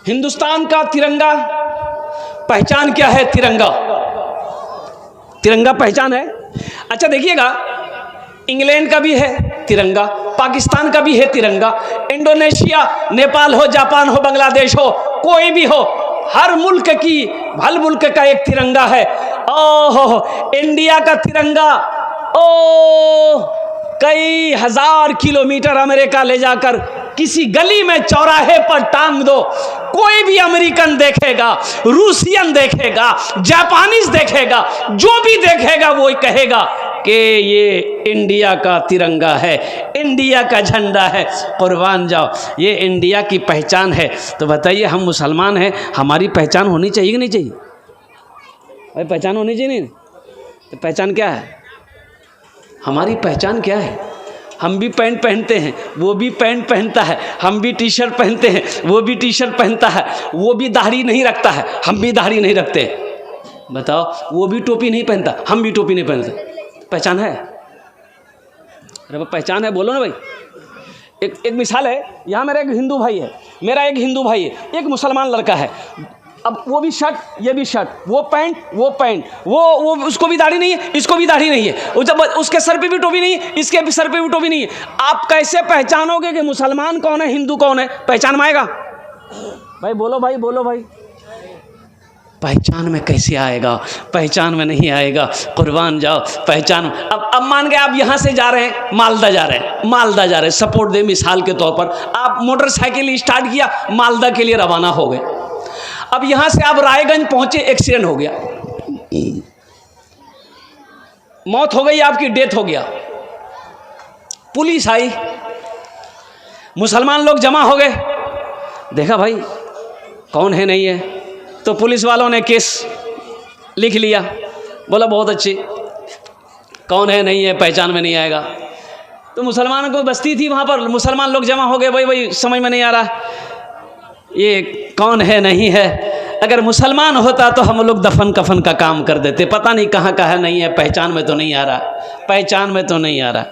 हिंदुस्तान का तिरंगा पहचान क्या है? तिरंगा, तिरंगा पहचान है। अच्छा देखिएगा, इंग्लैंड का भी है तिरंगा, पाकिस्तान का भी है तिरंगा, इंडोनेशिया, नेपाल हो, जापान हो, बांग्लादेश हो, कोई भी हो, हर मुल्क का एक तिरंगा है। ओहो, इंडिया का तिरंगा कई हजार किलोमीटर अमेरिका ले जाकर किसी गली में चौराहे पर टांग दो, कोई भी अमेरिकन देखेगा, रूसियन देखेगा, जापानीज देखेगा, जो भी देखेगा वो कहेगा कि ये इंडिया का तिरंगा है, इंडिया का झंडा है। कुर्बान जाओ, ये इंडिया की पहचान है। तो बताइए, हम मुसलमान हैं, हमारी पहचान होनी चाहिए कि नहीं चाहिए? भाई पहचान होनी चाहिए नहीं? तो पहचान क्या है? हमारी पहचान क्या है? हम भी पैंट पहनते हैं, वो भी पैंट पहनता है, हम भी टी शर्ट पहनते हैं, वो भी टी शर्ट पहनता है, वो भी दाढ़ी नहीं रखता है, हम भी दाढ़ी नहीं रखते। बताओ, वो भी टोपी नहीं पहनता, हम भी टोपी नहीं पहनते। पहचान है? अरे वो पहचान है, बोलो ना भाई। एक मिसाल है, यहाँ मेरा एक हिंदू भाई है, एक मुसलमान लड़का है। अब वो भी शर्ट, ये भी शर्ट, वो पैंट, वो उसको भी दाढ़ी नहीं है, इसको भी दाढ़ी नहीं है, जब उसके सर पे भी टोपी नहीं है, इसके भी सर पे भी टोपी नहीं है। आप कैसे पहचानोगे कि मुसलमान कौन है, हिंदू कौन है? पहचान में आएगा? भाई बोलो भाई। पहचान में कैसे आएगा? पहचान में नहीं आएगा। कुर्बान जाओ, पहचान। अब मान के आप यहाँ से जा रहे हैं, मालदा जा रहे हैं, सपोर्ट दे मिसाल के तौर पर, आप मोटरसाइकिल स्टार्ट किया, मालदा के लिए रवाना हो गए। अब यहाँ से आप रायगंज पहुँचे, एक्सीडेंट हो गया, मौत हो गई, आपकी डेथ हो गया। पुलिस आई, मुसलमान लोग जमा हो गए, देखा भाई कौन है नहीं है, तो पुलिस वालों ने केस लिख लिया, बोला बहुत अच्छी, कौन है नहीं है, पहचान में नहीं आएगा। तो मुसलमानों को बस्ती थी वहाँ पर, मुसलमान लोग जमा हो गए, भाई समझ में नहीं आ रहा ये कौन है नहीं है। अगर मुसलमान होता तो हम लोग दफन कफन का काम कर देते, पता नहीं कहाँ का है नहीं है, पहचान में तो नहीं आ रहा।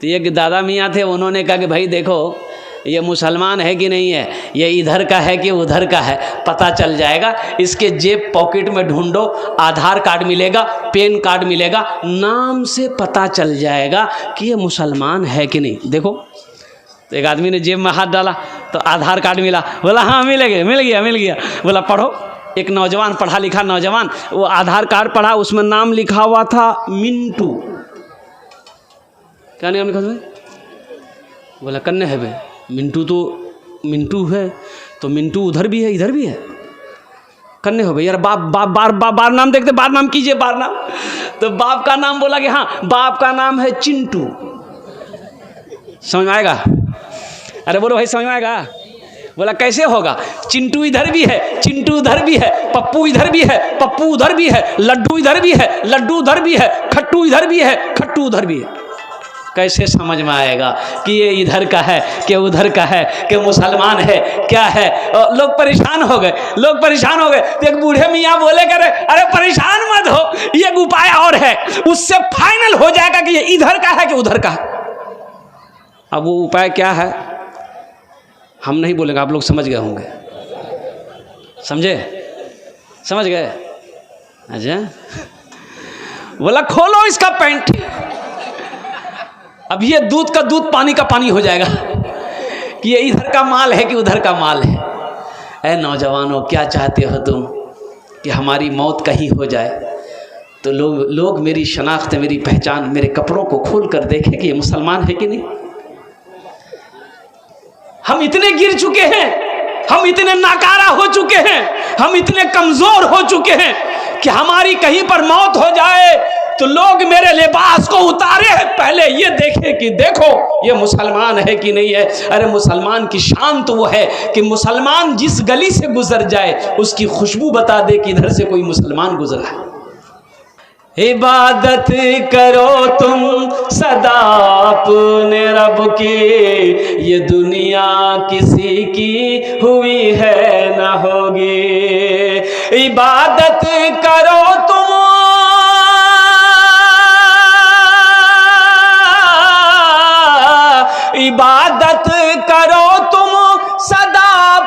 तो ये दादा मियाँ थे, उन्होंने कहा कि भाई देखो, ये मुसलमान है कि नहीं है, ये इधर का है कि उधर का है, पता चल जाएगा। इसके जेब पॉकेट में ढूंढो, आधार कार्ड मिलेगा, पैन कार्ड मिलेगा, नाम से पता चल जाएगा कि ये मुसलमान है कि नहीं। देखो, तो एक आदमी ने जेब में हाथ डाला तो आधार कार्ड मिला, बोला हाँ मिल गया। बोला पढ़ो। एक नौजवान, पढ़ा लिखा नौजवान, वो आधार कार्ड पढ़ा, उसमें नाम लिखा हुआ था मिंटू। क्या नाम लिखा था? बोला कन्ने है बे, मिंटू तो मिंटू है, तो मिंटू उधर भी है इधर भी है, कन्ने हो भाई यार, बार नाम देखते, बार नाम कीजिए, बार नाम। तो बाप का नाम बोला कि हाँ, बाप का नाम है चिंटू। समझ में आएगा? अरे बोलो भाई, समझ में आएगा? बोला कैसे होगा, चिंटू इधर भी है, चिंटू उधर भी है, पप्पू इधर भी है, पप्पू उधर भी है, लड्डू इधर भी है, लड्डू उधर भी है, खट्टू इधर भी है, खट्टू उधर भी है। कैसे समझ में आएगा कि ये इधर का है कि उधर का है, कि मुसलमान है क्या है? लोग परेशान हो गए। तो एक बूढ़े मियाँ बोले करे, अरे परेशान मत हो, ये एक उपाय और है, उससे फाइनल हो जाएगा कि ये इधर का है कि उधर का है। अब वो उपाय क्या है हम नहीं बोलेंगे, आप लोग समझ गए होंगे। समझ गए? अच्छा, बोला खोलो इसका पैंट, अब ये दूध का दूध, पानी का पानी हो जाएगा कि ये इधर का माल है कि उधर का माल है। ऐ नौजवानों, क्या चाहते हो तुम कि हमारी मौत कहीं हो जाए तो लोग मेरी शनाख्त, मेरी पहचान, मेरे कपड़ों को खोल कर देखें कि ये मुसलमान है कि नहीं। हम इतने गिर चुके हैं, हम इतने नाकारा हो चुके हैं, हम इतने कमजोर हो चुके हैं कि हमारी कहीं पर मौत हो जाए तो लोग मेरे लिबास को उतारे, पहले ये देखे कि देखो ये मुसलमान है कि नहीं है। अरे मुसलमान की शान तो वो है कि मुसलमान जिस गली से गुजर जाए उसकी खुशबू बता दे कि इधर से कोई मुसलमान गुजरा है। इबादत करो तुम सदा अपने रब की, ये दुनिया किसी की हुई है ना होगी। इबादत करो तुम, इबादत करो तुम सदा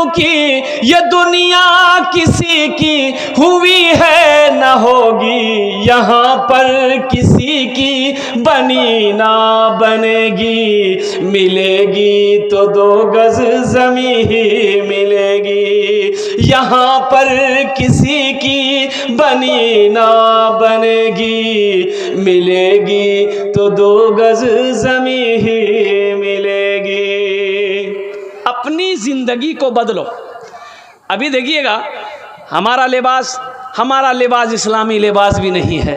की, ये दुनिया किसी की हुई है न होगी, यहाँ पर किसी की बनी ना बनेगी, मिलेगी तो 2 गज ज़मीं ही मिलेगी, यहाँ पर किसी की बनी ना बनेगी, मिलेगी तो 2 गज ज़मीं ही मिलेगी। अपनी जिंदगी को बदलो। अभी देखिएगा, हमारा लिबास इस्लामी लिबास भी नहीं है।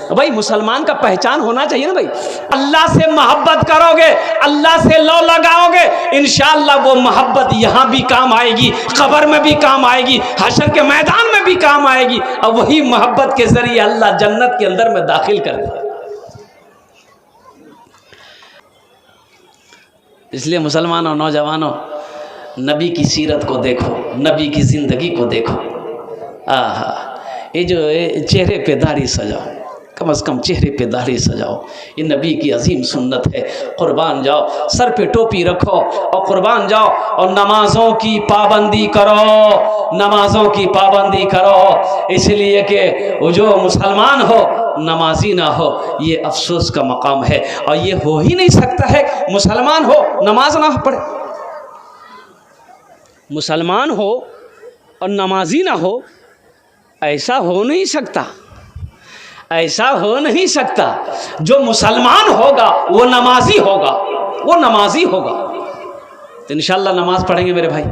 भाई मुसलमान का पहचान होना चाहिए ना भाई। अल्लाह से मोहब्बत करोगे, अल्लाह से लो लगाओगे, इंशाअल्लाह वो मोहब्बत यहाँ भी काम आएगी, कब्र में भी काम आएगी, हशर के मैदान में भी काम आएगी, और वही मोहब्बत के जरिए अल्लाह जन्नत के अंदर में दाखिल कर देगा। इसलिए मुसलमानों, नौजवानों, नबी की सीरत को देखो, नबी की ज़िंदगी को देखो। आहा, ये जो चेहरे पे दाढ़ी सजाओ, कम से कम चेहरे पे दाढ़ी सजाओ, ये नबी की अजीम सुन्नत है। कुर्बान जाओ, सर पे टोपी रखो और कुर्बान जाओ, और नमाज़ों की पाबंदी करो, नमाज़ों की पाबंदी करो। इसलिए कि वो जो मुसलमान हो नमाजी ना हो, ये अफसोस का मकाम है, और ये हो ही नहीं सकता है मुसलमान हो नमाज ना पढ़े। मुसलमान हो और नमाजी ना हो, ऐसा हो नहीं सकता, ऐसा हो नहीं सकता। जो मुसलमान होगा वो नमाजी होगा, वो नमाजी होगा। तो इंशाल्लाह नमाज पढ़ेंगे मेरे भाई,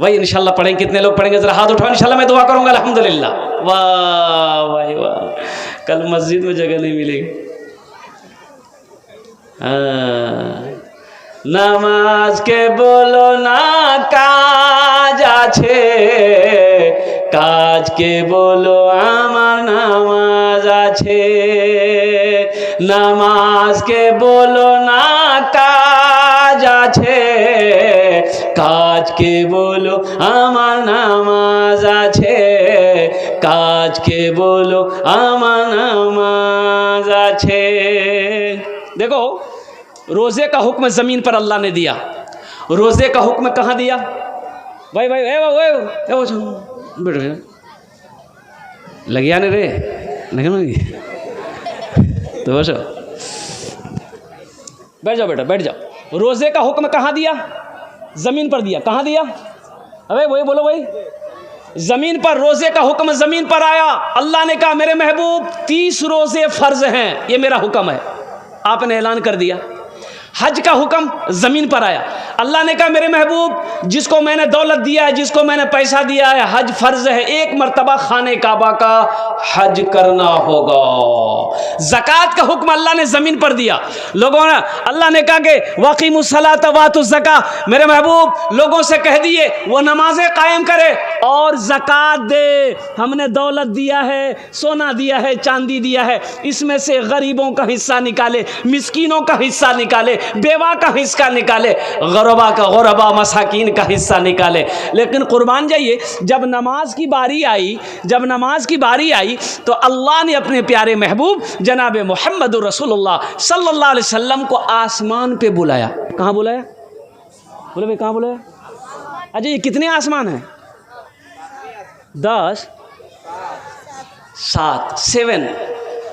भाई इंशाल्लाह पढ़ेंगे। कितने लोग पढ़ेंगे ज़रा हाथ उठाओ, इंशाल्लाह मैं दुआ करूँगा अल्हम्दुलिल्लाह। वाह भाई वाह, कल मस्जिद में जगह नहीं मिलेगी। नमाज के बोलो ना काज आछे, काज के बोलो आमार नामाज आछे, नमाज के बोलो ना काज आछे, काज के बोलो आमार नामाज आछे, काज के बोलो आमार नामाज आछे। देखो, रोज़े का हुक्म ज़मीन पर अल्लाह ने दिया। रोज़े का हुक्म कहाँ दिया? भाई भाई बैठ लगिया नहीं रे, नहीं तो बस बैठ जाओ बेटा, बैठ जाओ। रोज़े का हुक्म कहाँ दिया? ज़मीन पर दिया। कहाँ दिया? अबे वही बोलो भाई, ज़मीन पर। रोज़े का हुक्म ज़मीन पर आया। अल्लाह ने कहा मेरे महबूब 30 रोज़े फ़र्ज़ हैं, ये मेरा हुक्म है। आपने ऐलान कर दिया। हज का हुक्म ज़मीन पर आया। अल्लाह ने कहा मेरे महबूब जिसको मैंने दौलत दिया है, जिसको मैंने पैसा दिया है, हज फ़र्ज़ है, 1 मरतबा खाने काबा का हज करना होगा। ज़कात का हुक्म अल्लाह ने ज़मीन पर दिया। लोगों ने, अल्लाह ने कहा कि वाक़िमुस्सलात वातुज़ ज़का, मेरे महबूब लोगों से कह दिए वो नमाज़ें कायम करे और ज़कात दे। हमने दौलत दिया है, सोना दिया है, चांदी दिया है, इसमें से गरीबों का हिस्सा निकाले, मिस्कीनों का हिस्सा निकाले, बेवा का हिस्सा निकाले, गरबा का गरबा मसाकीन का हिस्सा निकाले। लेकिन कुर्बान जाइए, जब नमाज की बारी आई, जब नमाज की बारी आई तो अल्लाह ने अपने प्यारे महबूब जनाब मोहम्मद रसूलुल्लाह सल्लल्लाहु अलैहि वसल्लम को आसमान पे बुलाया। कहाँ बुलाया? बोले भाई कहाँ बुलाया? अच्छा ये कितने आसमान हैं? 10 7 7,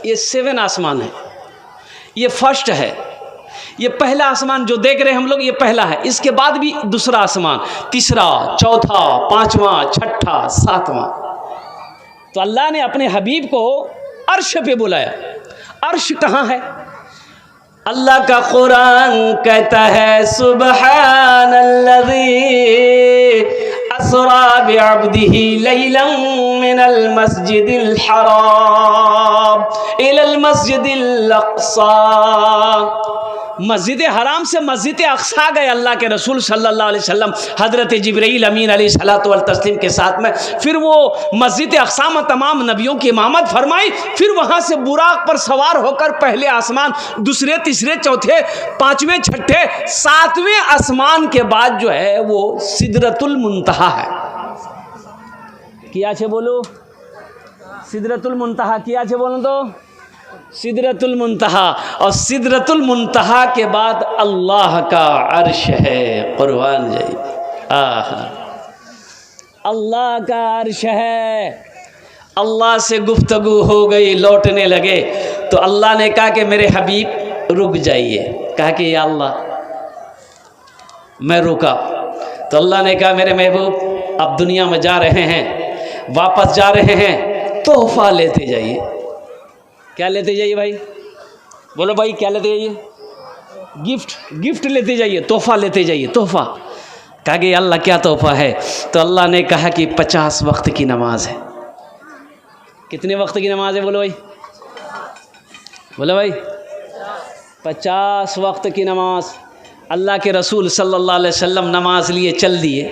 ये 7 आसमान है। ये फर्स्ट है, ये पहला आसमान जो देख रहे हैं हम लोग, ये पहला है। इसके बाद भी दूसरा आसमान, तीसरा, चौथा, 5वां, 6ठा, 7वां। तो अल्लाह ने अपने हबीब को अर्श पे बुलाया। अर्श कहाँ है? अल्लाह का कुरान कहता है सुब्हानल्लज़ी असरा बिअब्दिही लैलन मिनल मस्जिदिल हराम इलल मस्जिदिल अक़सा। मस्जिद हराम से मस्जिद अक़सा गए अल्लाह के रसूल सल्लल्लाहु अलैहि वसल्लम हज़रत जिब्रील अमीन अलैहिस्सलातु वल तस्लीम के साथ में। फिर वो मस्जिद अक़सा में तमाम नबियों की इमामत फरमाई। फिर वहाँ से बुराक पर सवार होकर पहले आसमान, दूसरे, तीसरे, चौथे, 5वें, 6ठे, 7वें आसमान के बाद जो है वो सिदरतुल मुंतहा है। क्या छे बोलो? सिदरतुल मुंतहा। क्या छे बोलो तो? सिदरतुल मुंतहा। और सिदरतुल मुंतहा के बाद अल्लाह का अर्श है। कुर्बान जाइए, अल्लाह का अर्श है। अल्लाह से गुफ्तगू हो गई, लौटने लगे तो अल्लाह ने कहा कि मेरे हबीब रुक जाइए। कहा कि या अल्लाह मैं रुका। तो अल्लाह ने कहा मेरे महबूब आप दुनिया में जा रहे हैं, वापस जा रहे हैं, तोहफा लेते जाइए। क्या लेते जाइए भाई? बोलो भाई क्या लेते जाइए? गिफ्ट लेते जाइए, तोहफा लेते जाइए, तोहफा। कहा कि अल्लाह क्या तोहफा है? तो अल्लाह ने कहा कि 50 वक्त की नमाज है। कितने वक्त की नमाज है? बोलो भाई, बोलो भाई। 50 वक्त की नमाज। अल्लाह के रसूल सल्लल्लाहु अलैहि वसल्लम नमाज लिए चल दिए।